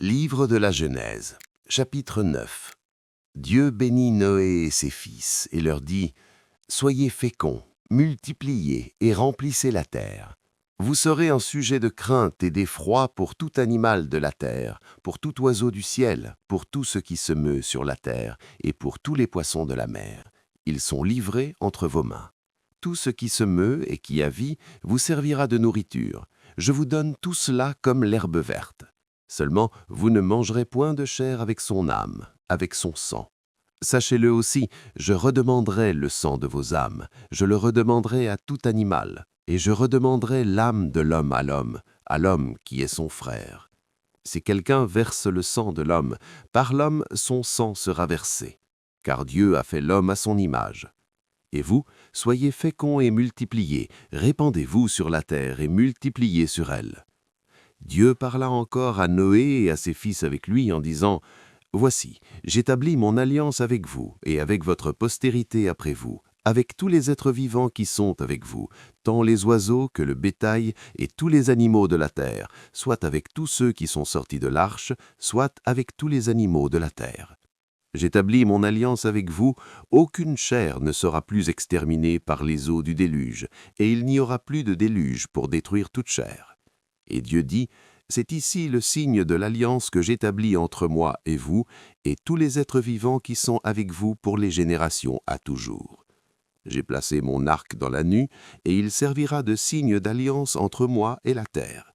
Livre de la Genèse, chapitre 9. Dieu bénit Noé et ses fils et leur dit « Soyez féconds, multipliez et remplissez la terre. Vous serez un sujet de crainte et d'effroi pour tout animal de la terre, pour tout oiseau du ciel, pour tout ce qui se meut sur la terre et pour tous les poissons de la mer. Ils sont livrés entre vos mains. Tout ce qui se meut et qui a vie vous servira de nourriture. Je vous donne tout cela comme l'herbe verte. Seulement, vous ne mangerez point de chair avec son âme, avec son sang. Sachez-le aussi, je redemanderai le sang de vos âmes, je le redemanderai à tout animal, et je redemanderai l'âme de l'homme à l'homme qui est son frère. Si quelqu'un verse le sang de l'homme, par l'homme son sang sera versé, car Dieu a fait l'homme à son image. Et vous, soyez féconds et multipliez, répandez-vous sur la terre et multipliez sur elle. Dieu parla encore à Noé et à ses fils avec lui en disant « Voici, j'établis mon alliance avec vous et avec votre postérité après vous, avec tous les êtres vivants qui sont avec vous, tant les oiseaux que le bétail et tous les animaux de la terre, soit avec tous ceux qui sont sortis de l'arche, soit avec tous les animaux de la terre. J'établis mon alliance avec vous, aucune chair ne sera plus exterminée par les eaux du déluge, et il n'y aura plus de déluge pour détruire toute chair. Et Dieu dit, « C'est ici le signe de l'alliance que j'établis entre moi et vous, et tous les êtres vivants qui sont avec vous pour les générations à toujours. J'ai placé mon arc dans la nue, et il servira de signe d'alliance entre moi et la terre.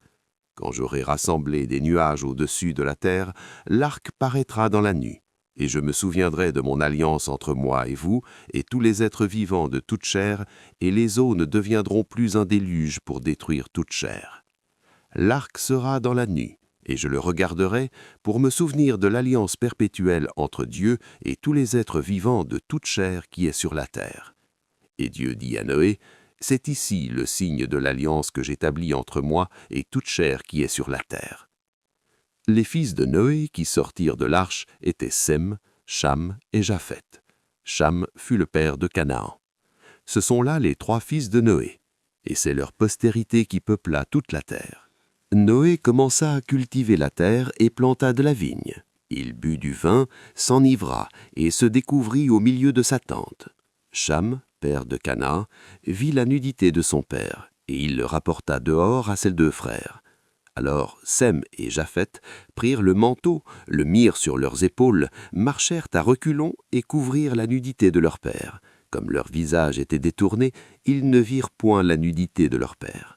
Quand j'aurai rassemblé des nuages au-dessus de la terre, l'arc paraîtra dans la nue, et je me souviendrai de mon alliance entre moi et vous, et tous les êtres vivants de toute chair, et les eaux ne deviendront plus un déluge pour détruire toute chair. L'arc sera dans la nue, et je le regarderai pour me souvenir de l'alliance perpétuelle entre Dieu et tous les êtres vivants de toute chair qui est sur la terre. Et Dieu dit à Noé, « C'est ici le signe de l'alliance que j'établis entre moi et toute chair qui est sur la terre. » Les fils de Noé qui sortirent de l'arche étaient Sem, Cham et Japheth. Cham fut le père de Canaan. Ce sont là les 3 fils de Noé, et c'est leur postérité qui peupla toute la terre. Noé commença à cultiver la terre et planta de la vigne. Il but du vin, s'enivra et se découvrit au milieu de sa tente. Cham, père de Canaan, vit la nudité de son père, et il le rapporta dehors à ses 2 frères. Alors Sem et Japheth prirent le manteau, le mirent sur leurs épaules, marchèrent à reculons et couvrirent la nudité de leur père. Comme leur visage était détourné, ils ne virent point la nudité de leur père.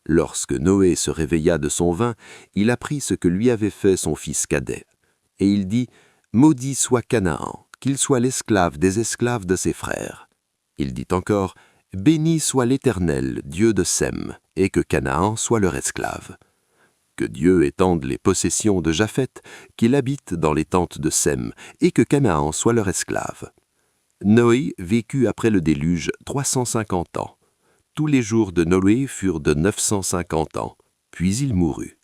Lorsque Noé se réveilla de son vin, il apprit ce que lui avait fait son fils cadet. Et il dit, « Maudit soit Canaan, qu'il soit l'esclave des esclaves de ses frères. » Il dit encore, « Béni soit l'Éternel, Dieu de Sem, et que Canaan soit leur esclave. » Que Dieu étende les possessions de Japheth, qu'il habite dans les tentes de Sem, et que Canaan soit leur esclave. Noé vécut après le déluge 350 ans. Tous les jours de Noé furent de 950 ans, puis il mourut.